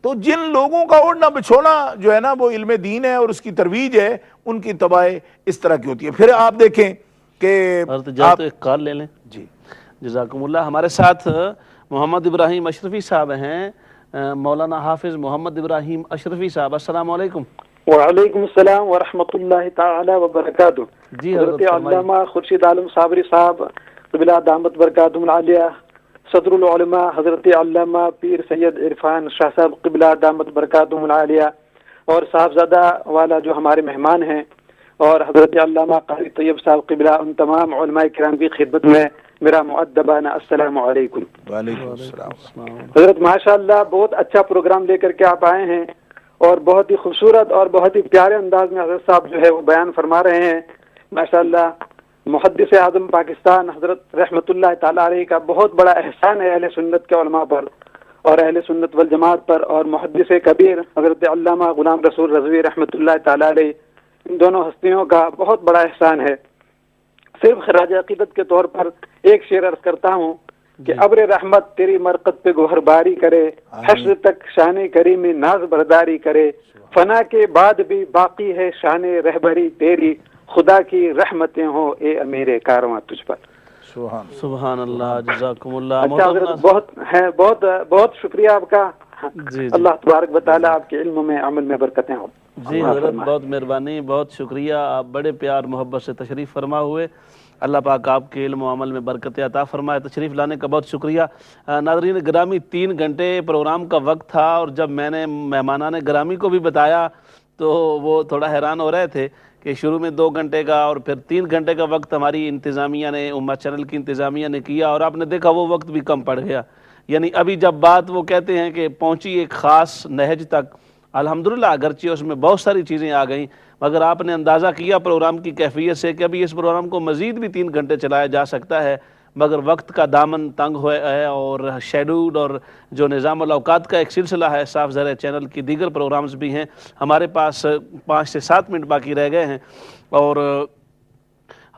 تو جن لوگوں کا اوڑھنا بچھونا جو ہے نا وہ علم دین ہے اور اس کی ترویج ہے، ان کی تباہی اس طرح کی ہوتی ہے. پھر آپ دیکھیں کہ آپ ایک کال لے لیں. جی جزاکم اللہ. ہمارے ساتھ محمد ابراہیم اشرفی صاحب ہیں، مولانا حافظ محمد ابراہیم اشرفی صاحب. السلام علیکم. وعلیکم السلام ورحمۃ اللہ تعالی وبرکاتہ. جی حضرت علامہ خورشید عالم صابری صاحب قبلہ دامت برکاتہم العالیہ، صدر العلماء حضرت علامہ پیر سید عرفان شاہ صاحب قبلہ دامت برکاتہم العالیہ، اور صاحبزادہ والا جو ہمارے مہمان ہیں، اور حضرت علامہ قاری طیب صاحب قبلہ، ان تمام علماء کرام کی خدمت میں میرا مؤدبانہ السلام علیکم. وعلیکم السلام. حضرت ماشاءاللہ بہت اچھا پروگرام لے کر کے آپ آئے ہیں، اور بہت ہی خوبصورت اور بہت ہی پیارے انداز میں حضرت صاحب جو ہے وہ بیان فرما رہے ہیں. ماشاءاللہ محدث اعظم پاکستان حضرت رحمت اللہ تعالی علیہ کا بہت بڑا احسان ہے اہل سنت کے علماء پر اور اہل سنت والجماعت پر، اور محدث کبیر حضرت علامہ غلام رسول رضوی رحمت اللہ تعالی علیہ، ان دونوں ہستیوں کا بہت بڑا احسان ہے. صرف خراج عقیدت کے طور پر ایک شعر عرض کرتا ہوں کہ ابر رحمت تیری مرقد پہ گوہر باری کرے، حشر تک شان کریمی ناز برداری کرے، فنا کے بعد بھی باقی ہے شان رہبری تیری، خدا کی رحمتیں ہوں اے امیر کارواں تجھ پر. سبحان اللہ. جزاکم اللہ. اچھا حضرت بہت شکریہ آپ کا. اللہ تبارک و تعالیٰ آپ کے علم میں عمل میں برکتیں ہوں. جی حضرت بہت مہربانی، بہت شکریہ. آپ بڑے پیار محبت سے تشریف فرما ہوئے. اللہ پاک آپ کے علم و عمل میں برکت عطا فرمائے. تشریف لانے کا بہت شکریہ. ناظرین گرامی 3 گھنٹے پروگرام کا وقت تھا، اور جب میں نے مہمانان گرامی کو بھی بتایا تو وہ تھوڑا حیران ہو رہے تھے کہ شروع میں 2 گھنٹے کا اور پھر 3 گھنٹے کا وقت ہماری انتظامیہ نے، امہ چینل کی انتظامیہ نے کیا، اور آپ نے دیکھا وہ وقت بھی کم پڑ گیا. یعنی ابھی جب بات وہ کہتے ہیں کہ پہنچی ایک خاص نہج تک، الحمدللہ اگرچہ اس میں بہت ساری چیزیں آ گئیں، مگر آپ نے اندازہ کیا پروگرام کی کیفیت سے کہ ابھی اس پروگرام کو مزید بھی 3 گھنٹے چلایا جا سکتا ہے، مگر وقت کا دامن تنگ ہوا ہے، اور شیڈول اور جو نظام الاوقات کا ایک سلسلہ ہے، صاف ظاہر چینل کی دیگر پروگرامز بھی ہیں. ہمارے پاس 5 سے 7 منٹ باقی رہ گئے ہیں، اور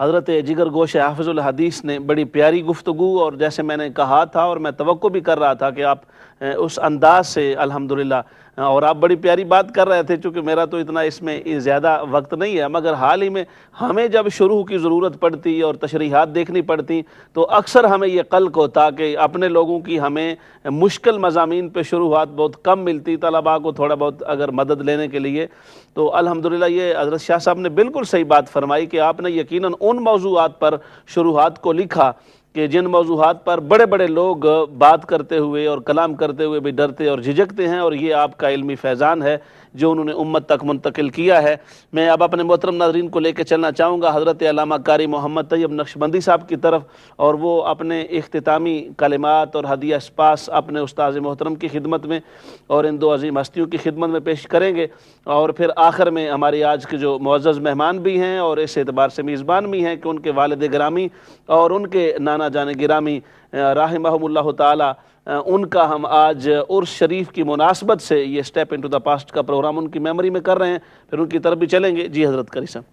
حضرت جگر گوش حافظ الحدیث نے بڑی پیاری گفتگو، اور جیسے میں نے کہا تھا اور میں توقع بھی کر رہا تھا کہ آپ اس انداز سے الحمدللہ، اور آپ بڑی پیاری بات کر رہے تھے. چونکہ میرا تو اتنا اس میں زیادہ وقت نہیں ہے، مگر حال ہی میں ہمیں جب شروع کی ضرورت پڑتی اور تشریحات دیکھنی پڑتی تو اکثر ہمیں یہ قلق ہوتا کہ اپنے لوگوں کی ہمیں مشکل مضامین پہ شروحات بہت کم ملتی، طلباء کو تھوڑا بہت اگر مدد لینے کے لیے. تو الحمدللہ یہ حضرت شاہ صاحب نے بالکل صحیح بات فرمائی کہ آپ نے یقیناً ان موضوعات پر شروحات کو لکھا کہ جن موضوعات پر بڑے بڑے لوگ بات کرتے ہوئے اور کلام کرتے ہوئے بھی ڈرتے اور جھجکتے ہیں، اور یہ آپ کا علمی فیضان ہے جو انہوں نے امت تک منتقل کیا ہے. میں اب اپنے محترم ناظرین کو لے کے چلنا چاہوں گا حضرت علامہ قاری محمد طیب نقشبندی صاحب کی طرف، اور وہ اپنے اختتامی کلمات اور ہدیہ اسپاس اپنے استاذ محترم کی خدمت میں اور ان 2 عظیم ہستیوں کی خدمت میں پیش کریں گے، اور پھر آخر میں ہماری آج کے جو معزز مہمان بھی ہیں اور اس اعتبار سے میزبان بھی ہیں کہ ان کے والد گرامی اور ان کے نانا جان گرامی رحمہم اللہ تعالی، ان کا ہم آج عرس شریف کی مناسبت سے یہ سٹیپ انٹو دا پاسٹ کا پروگرام ان کی میموری میں کر رہے ہیں، پھر ان کی طرف بھی چلیں گے. جی حضرت قاری صاحب.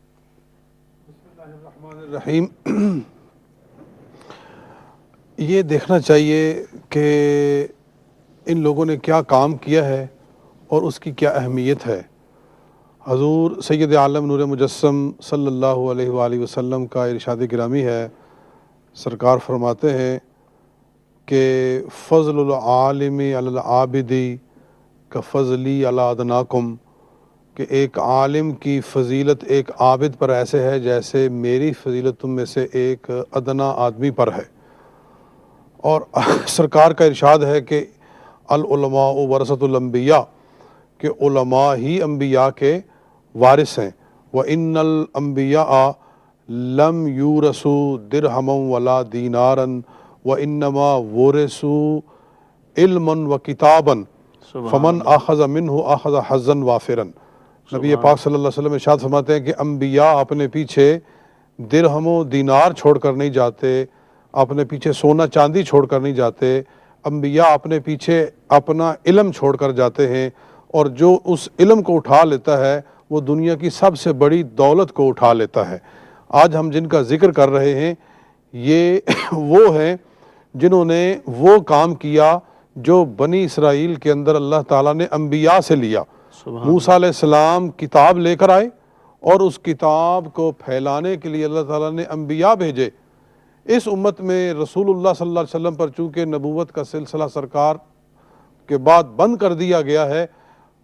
بسم اللہ الرحمن الرحیم. یہ دیکھنا چاہیے کہ ان لوگوں نے کیا کام کیا ہے اور اس کی کیا اہمیت ہے. حضور سید عالم نور مجسم صلی اللہ علیہ وآلہ وسلم کا ارشاد گرامی ہے، سرکار فرماتے ہیں کہ فضل العالم علی العابد کفضلی علی ادناکم کہ ایک عالم کی فضیلت ایک عابد پر ایسے ہے جیسے میری فضیلت تم میں سے ایک ادنا آدمی پر ہے۔ اور سرکار کا ارشاد ہے کہ العلماء ورثۃ الانبیاء، کہ علماء ہی انبیاء کے وارث ہیں۔ وَإِنَّ الْأَنبِيَاءَ لَمْ يُورَثُوا دِرْهَمًا وَلَا دِينَارًا وَإِنَّمَا وُورِثُوا عِلْمًا وَكِتَابًا فَمَنْ أَخَذَ مِنْهُ أَخَذَ حَظًّا وَافِرًا۔ نبی پاک صلی اللہ علیہ وسلم ارشاد فرماتے ہیں کہ انبیاء اپنے پیچھے درہم و دینار چھوڑ کر نہیں جاتے، اپنے پیچھے سونا چاندی چھوڑ کر نہیں جاتے، انبیاء اپنے پیچھے اپنا علم چھوڑ کر جاتے ہیں، اور جو اس علم کو اٹھا لیتا ہے وہ دنیا کی سب سے بڑی دولت کو اٹھا لیتا ہے۔ آج ہم جن کا ذکر کر رہے ہیں یہ وہ ہیں جنہوں نے وہ کام کیا جو بنی اسرائیل کے اندر اللہ تعالیٰ نے انبیاء سے لیا۔ موسیٰ علیہ السلام کتاب لے کر آئے اور اس کتاب کو پھیلانے کے لیے اللہ تعالیٰ نے انبیاء بھیجے۔ اس امت میں رسول اللہ صلی اللہ علیہ وسلم پر چونکہ نبوت کا سلسلہ سرکار کے بعد بند کر دیا گیا ہے،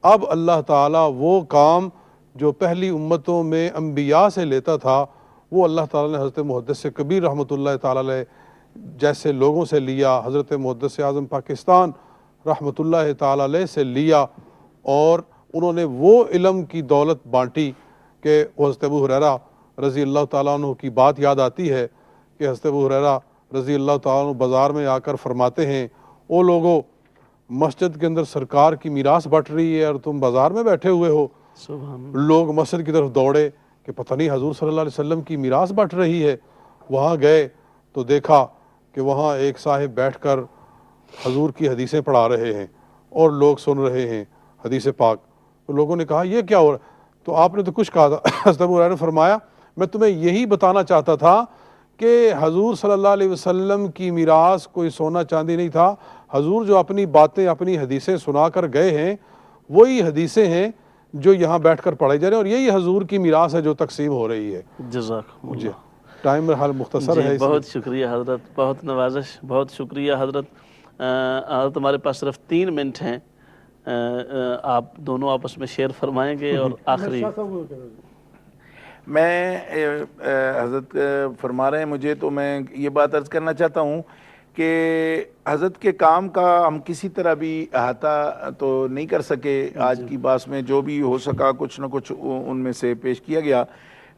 اب اللہ تعالیٰ وہ کام جو پہلی امتوں میں انبیاء سے لیتا تھا وہ اللہ تعالیٰ نے حضرت محدث کبیر رحمۃ اللہ تعالیٰ علیہ جیسے لوگوں سے لیا، حضرت محدث اعظم پاکستان رحمۃ اللہ تعالیٰ علیہ سے لیا، اور انہوں نے وہ علم کی دولت بانٹی کہ حضرت ابو ہریرہ رضی اللہ تعالیٰ عنہ کی بات یاد آتی ہے کہ حضرت ابو ہریرہ رضی اللہ تعالیٰ عنہ بازار میں آ کر فرماتے ہیں، او لوگو، مسجد کے اندر سرکار کی میراث بٹ رہی ہے اور تم بازار میں بیٹھے ہوئے ہو۔ لوگ مسجد کی طرف دوڑے کہ پتہ نہیں حضور صلی اللہ علیہ وسلم کی میراث بٹ رہی ہے۔ وہاں گئے تو دیکھا کہ وہاں ایک صاحب بیٹھ کر حضور کی حدیثیں پڑھا رہے ہیں اور لوگ سن رہے ہیں حدیث پاک۔ تو لوگوں نے کہا یہ کیا ہو رہا ہے؟ تو آپ نے تو کچھ کہا تھا۔ حضرت ابو ہریرہ نے فرمایا میں تمہیں یہی بتانا چاہتا تھا کہ حضور صلی اللہ علیہ وسلم کی میراث کوئی سونا چاندی نہیں تھا، حضور جو اپنی باتیں اپنی حدیثیں سنا کر گئے ہیں وہی حدیثیں ہیں جو یہاں بیٹھ کر پڑھے جا رہے ہیں، اور یہی حضور کی میراث ہے جو تقسیم ہو رہی ہے۔ جزاکم اللہ۔ جی ٹائم حال مختصر ہے۔ بہت شکریہ حضرت، بہت نوازش، بہت شکریہ حضرت۔ حضرت ہمارے پاس صرف 3 منٹ ہیں، آپ دونوں آپس میں شیئر فرمائیں گے اور آخری میں حضرت فرما رہے ہیں مجھے، تو میں یہ بات عرض کرنا چاہتا ہوں کہ حضرت کے کام کا ہم کسی طرح بھی احاطہ تو نہیں کر سکے، آج کی بات میں جو بھی ہو سکا کچھ نہ کچھ ان میں سے پیش کیا گیا،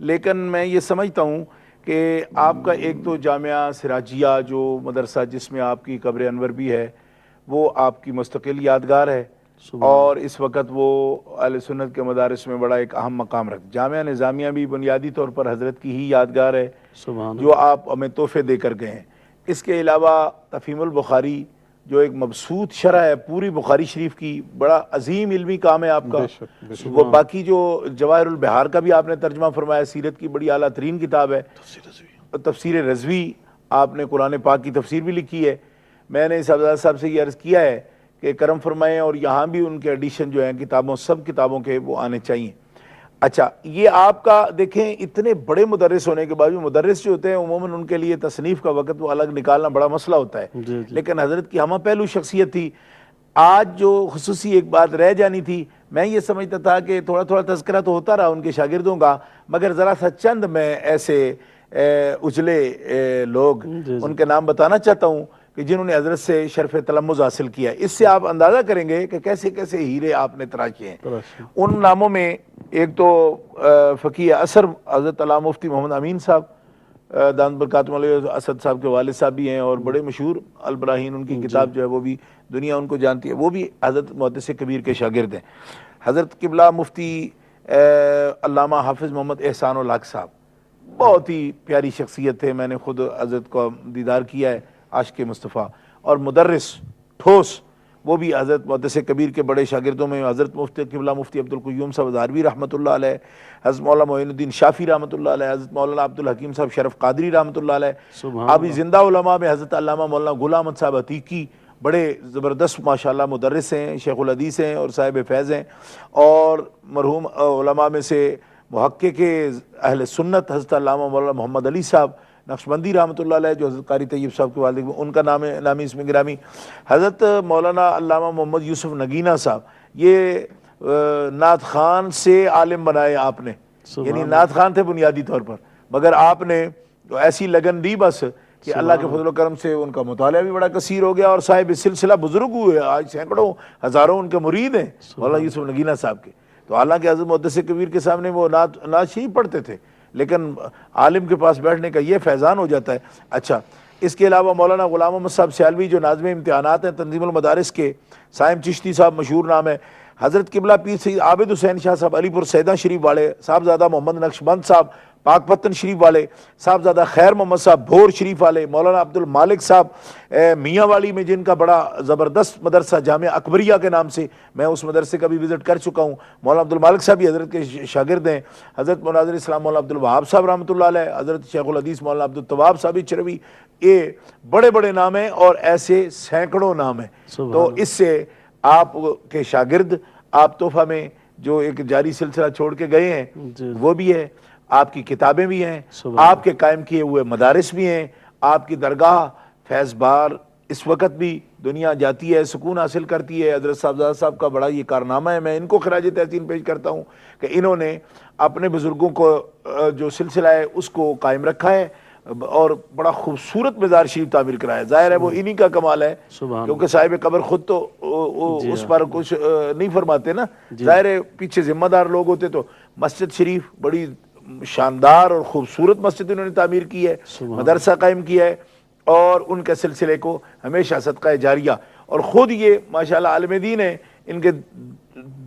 لیکن میں یہ سمجھتا ہوں کہ آپ کا ایک تو جامعہ سراجیہ جو مدرسہ جس میں آپ کی قبر انور بھی ہے وہ آپ کی مستقل یادگار ہے، اور اس وقت وہ اہل سنت کے مدارس میں بڑا ایک اہم مقام رکھ۔ جامعہ نظامیہ بھی بنیادی طور پر حضرت کی ہی یادگار ہے جو آپ ہمیں تحفے دے کر گئے ہیں۔ اس کے علاوہ تفہیم البخاری جو ایک مبسوط شرح ہے پوری بخاری شریف کی، بڑا عظیم علمی کام ہے آپ کا۔ وہ باقی جو جواہر البحار کا بھی آپ نے ترجمہ فرمایا، سیرت کی بڑی اعلیٰ ترین کتاب ہے۔ تفسیر رضوی آپ نے قرآن پاک کی تفسیر بھی لکھی ہے۔ میں نے صاحبزادہ صاحب سے یہ عرض کیا ہے کہ کرم فرمائیں اور یہاں بھی ان کے ایڈیشن جو ہیں کتابوں سب کتابوں کے وہ آنے چاہیے۔ اچھا، یہ آپ کا دیکھیں اتنے بڑے مدرس ہونے کے بعد مدرس جو ہوتے ہیں عموماً ان کے لیے تصنیف کا وقت وہ الگ نکالنا بڑا مسئلہ ہوتا ہے، لیکن حضرت کی ہمہ پہلو شخصیت تھی۔ آج جو خصوصی ایک بات رہ جانی تھی، میں یہ سمجھتا تھا کہ تھوڑا تھوڑا تذکرہ تو ہوتا رہا ان کے شاگردوں کا، مگر ذرا سا چند میں ایسے اجلے لوگ ان کے نام بتانا چاہتا ہوں کہ جنہوں نے حضرت سے شرف تلمذ حاصل کیا۔ اس سے آپ اندازہ کریں گے کہ کیسے کیسے ہیرے آپ نے تراشے ہیں۔ ان ناموں میں ایک تو فقیہ اثر حضرت علامہ مفتی محمد امین صاحب دامت برکاتہم علیہ اسد صاحب کے والد صاحب بھی ہیں، اور بڑے مشہور البراہین ان کی کتاب جو ہے وہ بھی دنیا ان کو جانتی ہے، وہ بھی حضرت محدث کبیر کے شاگرد ہیں۔ حضرت قبلہ مفتی علامہ حافظ محمد احسان الحق صاحب بہت ہی پیاری شخصیت تھے، میں نے خود حضرت کو دیدار کیا ہے، عاشق مصطفیٰ، اور مدرس ٹھوس، وہ بھی حضرت محدث کبیر کے بڑے شاگردوں میں حضرت مفتی قبلہ مفتی عبدالقیوم صاحب ہزاروی رحمۃ اللہ علیہ، حضرت مولانا معین الدین شافی رحمۃ اللہ علیہ، حضرت مولانا عبدالحکیم صاحب شرف قادری رحمۃ اللہ علیہ۔ ابھی زندہ علماء میں حضرت علامہ مولانا غلام احمد صاحب عتیقی بڑے زبردست ماشاءاللہ مدرس ہیں، شیخ الحدیث ہیں اور صاحب فیض ہیں، اور مرحوم علماء میں سے محقق اہل سنت حضرت علامہ مولانا محمد علی صاحب نقشبندی رحمۃ اللہ علیہ جو حضرت قاری طیب صاحب کے والد ان کا نامی اس میں گرامی، حضرت مولانا علامہ محمد یوسف نگینہ صاحب، یہ نعت خان سے عالم بنائے آپ نے، یعنی نعت خان تھے بنیادی طور پر، مگر آپ نے ایسی لگن دی بس کہ اللہ کے فضل و کرم سے ان کا مطالعہ بھی بڑا کثیر ہو گیا، اور صاحب سلسلہ بزرگ ہوئے، آج سینکڑوں ہزاروں ان کے مرید ہیں مولانا یوسف نگینہ صاحب کے. تو حالانکہ حضرت محدث کبیر کے سامنے وہ نعت شریف پڑھتے تھے، لیکن عالم کے پاس بیٹھنے کا یہ فیضان ہو جاتا ہے. اچھا، اس کے علاوہ مولانا غلام محمد صاحب سیالوی جو ناظم امتحانات ہیں تنظیم المدارس کے، سائم چشتی صاحب مشہور نام ہے، حضرت قبلہ پیر سید عابد حسین شاہ صاحب علی پور سیدہ شریف والے، صاحبزادہ محمد نقشبند صاحب پاک پتن شریف والے، صاحبزادہ خیر محمد صاحب بھور شریف والے، مولانا عبد المالک صاحب میاں والی میں جن کا بڑا زبردست مدرسہ جامعہ اکبریہ کے نام سے، میں اس مدرسے کا بھی وزٹ کر چکا ہوں. مولانا عبد المالک صاحب بھی حضرت کے شاگرد ہیں. حضرت مناظر اسلام مولانا عبد الوہاب صاحب رحمۃ اللہ علیہ، حضرت شیخ الحدیث مولانا عبد الطواب صاحب چروی، یہ بڑے بڑے نام ہیں اور ایسے سینکڑوں نام ہیں. تو اس سے آپ کے شاگرد آپ تحفہ میں جو ایک جاری سلسلہ چھوڑ کے گئے ہیں وہ بھی ہے، آپ کی کتابیں بھی ہیں، آپ کے قائم کیے ہوئے مدارس بھی ہیں، آپ کی درگاہ فیض بار اس وقت بھی دنیا جاتی ہے، سکون حاصل کرتی ہے. حضرت صاحبزادہ صاحب کا بڑا یہ کارنامہ ہے، میں ان کو خراج تحسین پیش کرتا ہوں کہ انہوں نے اپنے بزرگوں کو جو سلسلہ ہے اس کو قائم رکھا ہے اور بڑا خوبصورت مزار شریف تعمیر کرایا. ظاہر ہے وہ انہی کا کمال ہے، کیونکہ صاحب قبر خود تو اس پر کچھ نہیں فرماتے نا. ظاہر ہے پیچھے ذمہ دار لوگ ہوتے. تو مسجد شریف بڑی شاندار اور خوبصورت مسجد انہوں نے تعمیر کی ہے، مدرسہ قائم کیا ہے، اور ان کے سلسلے کو ہمیشہ صدقہ جاریہ. اور خود یہ ماشاءاللہ عالم دین ہیں. ان کے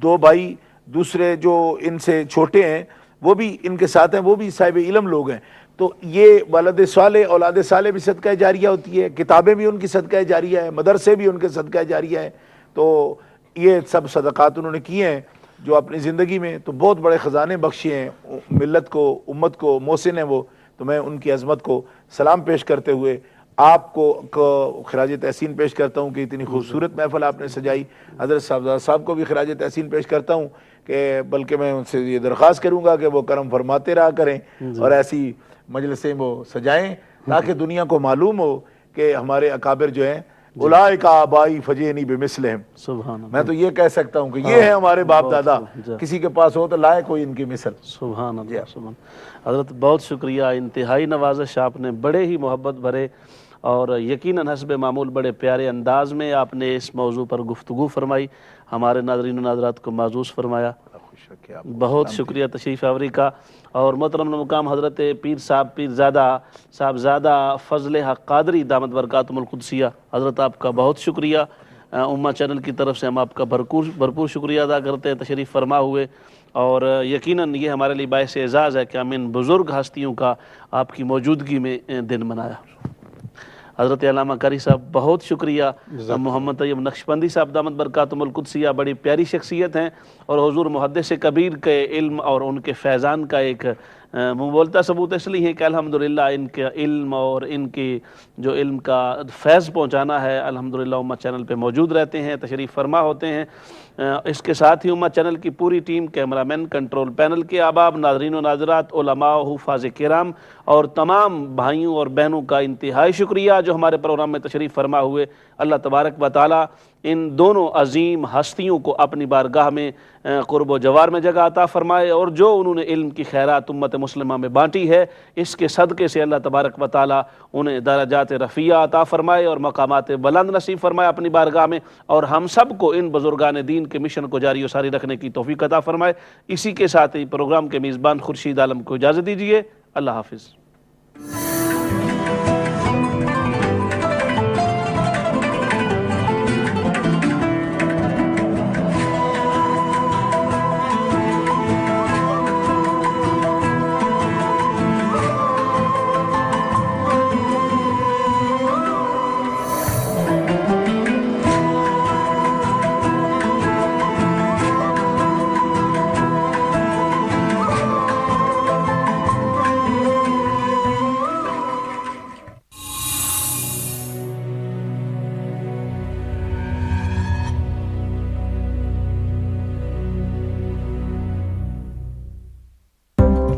دو بھائی دوسرے جو ان سے چھوٹے ہیں وہ بھی ان کے ساتھ ہیں، وہ بھی صاحب علم لوگ ہیں. تو یہ ولد صالح اولاد صالح بھی صدقہ جاریہ ہوتی ہے، کتابیں بھی ان کی صدقہ جاریہ ہیں، مدرسے بھی ان کے صدقہ جاریہ ہیں. تو یہ سب صدقات انہوں نے کیے ہیں جو اپنی زندگی میں تو بہت بڑے خزانے بخشے ہیں ملت کو، امت کو. محسن ہیں وہ. تو میں ان کی عظمت کو سلام پیش کرتے ہوئے آپ کو خراج تحسین پیش کرتا ہوں کہ اتنی خوبصورت محفل آپ نے سجائی. حضرت صاحبزادہ صاحب کو بھی خراج تحسین پیش کرتا ہوں کہ بلکہ میں ان سے یہ درخواست کروں گا کہ وہ کرم فرماتے رہا کریں اور ایسی مجلسیں وہ سجائیں تاکہ دنیا کو معلوم ہو کہ ہمارے اکابر جو ہیں اولئک آبائی فجئنی بمثلہم. میں تو یہ کہہ سکتا ہوں کہ یہ ہے ہمارے باپ دادا، کسی کے پاس ہو تو لائے کوئی ان کی مثل. سبحان اللہ. سبحان حضرت، بہت شکریہ، انتہائی نوازش آپ نے بڑے ہی محبت بھرے اور یقیناً حسب معمول بڑے پیارے انداز میں آپ نے اس موضوع پر گفتگو فرمائی، ہمارے ناظرین و ناظرات کو معزوز فرمایا. بہت شکریہ تشریف آوری کا. اور محترم مقام حضرت پیر صاحب صاحبزادہ فضل حق قادری دامت برکاتہم القدسیہ، حضرت آپ کا بہت شکریہ. امہ چینل کی طرف سے ہم آپ کا بھرپور شکریہ ادا کرتے ہیں تشریف فرما ہوئے. اور یقیناً یہ ہمارے لیے باعث اعزاز ہے کہ ہم ان بزرگ ہستیوں کا آپ کی موجودگی میں دن منایا. حضرت علامہ قاری صاحب بہت شکریہ. محمد طیب نقشبندی صاحب دامت برکاتہم القدسیہ بڑی پیاری شخصیت ہیں اور حضور محدث کبیر کے علم اور ان کے فیضان کا ایک بولتا ثبوت اس لیے ہے کہ الحمدللہ ان کے علم اور ان کی جو علم کا فیض پہنچانا ہے الحمدللہ امہ چینل پہ موجود رہتے ہیں، تشریف فرما ہوتے ہیں. اس کے ساتھ ہی امہ چینل کی پوری ٹیم، کیمرہ مین، کنٹرول پینل کے احباب، ناظرین و ناظرات، علماء، حفاظ کرام اور تمام بھائیوں اور بہنوں کا انتہائی شکریہ جو ہمارے پروگرام میں تشریف فرما ہوئے. اللہ تبارک و تعالی ان دونوں عظیم ہستیوں کو اپنی بارگاہ میں قرب و جوار میں جگہ عطا فرمائے، اور جو انہوں نے علم کی خیرات امت مسلمہ میں بانٹی ہے اس کے صدقے سے اللہ تبارک و تعالی انہیں درجات رفیع عطا فرمائے اور مقامات بلند نصیب فرمائے اپنی بارگاہ میں، اور ہم سب کو ان بزرگان دین کے مشن کو جاری و ساری رکھنے کی توفیق عطا فرمائے. اسی کے ساتھ ہی پروگرام کے میزبان خورشید عالم کو اجازت دیجیے. اللہ حافظ.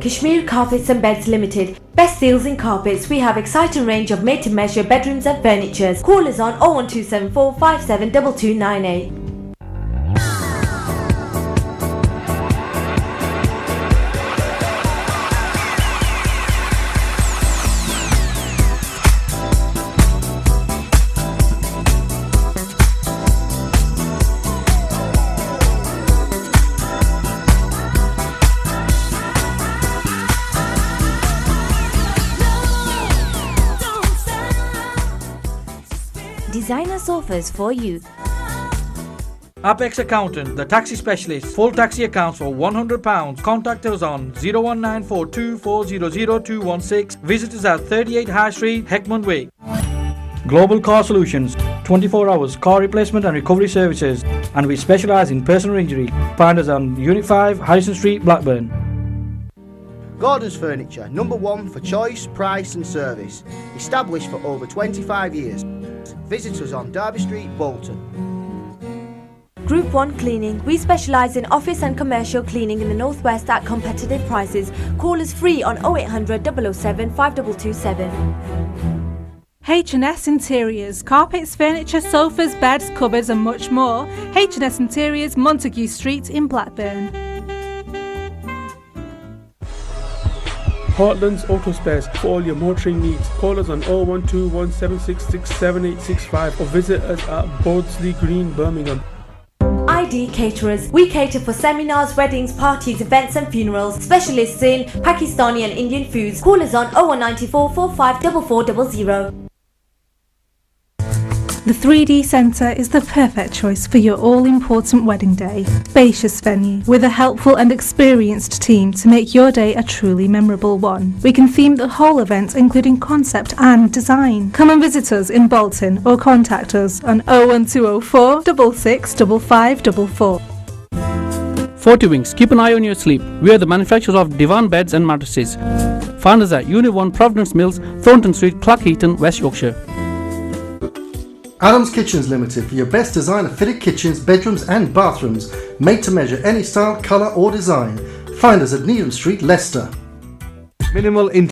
Kashmir Carpets and Beds Limited. Best deals in carpets. We have exciting range of made-to-measure bedrooms and furnitures. Call us on 01274 572298. designer sofas for you. Apex Accountant, the taxi specialist. Full taxi accounts for £100. Contact us on 01942400216. Visit us at 38 High Street, Heckman Way. Global Car Solutions, 24 hours car replacement and recovery services, and we specialise in personal injury. Find us on Unit 5, Harrison Street, Blackburn. Gordon's Furniture, number one for choice, price and service. Established for over 25 years. Visit us on Derby Street, Bolton. Group 1 Cleaning. We specialise in office and commercial cleaning in the northwest at competitive prices. Call us free on 0800 007 5227. H&S Interiors, carpets, furniture, sofas, beds, cupboards and much more. H&S Interiors, Montague Street in Blackburn. Heartlands Auto Spares for all your motoring needs. Call us on 012 176 7865 or visit us at Bordsley Green, Birmingham. ID Caterers. We cater for seminars, weddings, parties, events and funerals. Specialists in Pakistani and Indian foods. Call us on 0194 454400. The 3D Centre is the perfect choice for your all-important wedding day. Spacious venue with a helpful and experienced team to make your day a truly memorable one. We can theme the whole event including concept and design. Come and visit us in Bolton or contact us on 01204 665544. 40 Wings, keep an eye on your sleep. We are the manufacturers of divan beds and mattresses. Find us at Unit 1 Providence Mills, Thornton Street, Clockheaton, West Yorkshire. Adams Kitchens Limited for your best designer fitted kitchens, bedrooms and bathrooms, made to measure any style, colour or design. Find us at Needham Street, Leicester. Minimal